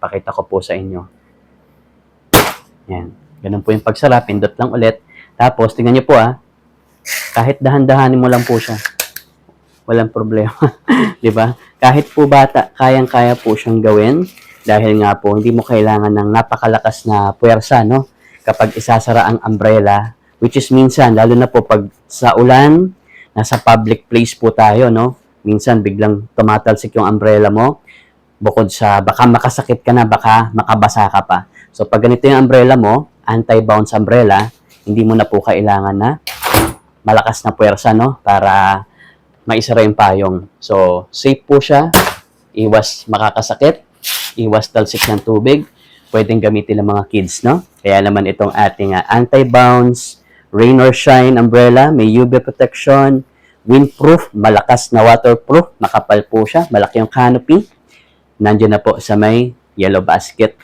Pakita ko po sa inyo. Yan. Ganun po yung pagsara. Pindot lang ulit. Tapos, tingnan nyo po kahit dahan-dahanin mo lang po siya. Walang problema. Diba? Kahit po bata, kayang-kaya po siyang gawin. Dahil nga po, hindi mo kailangan ng napakalakas na puwersa, no? Kapag isasara ang umbrella, which is minsan, lalo na po pag sa ulan, nasa public place po tayo, no? Minsan, biglang tumatalsik yung umbrella mo. Bukod sa, baka makasakit ka na, baka makabasa ka pa. So, pag ganito yung umbrella mo, anti-bounce umbrella, hindi mo na po kailangan na malakas na puwersa, no? Para maisara yung payong. So, safe po siya. Iwas makakasakit. Iwas talsik ng tubig. Pwedeng gamitin ng mga kids, no? Kaya naman itong ating anti-bounce, rain or shine umbrella, may UV protection, windproof, malakas na waterproof, makapal po siya, malaki yung canopy. Nandiyan na po sa may yellow basket.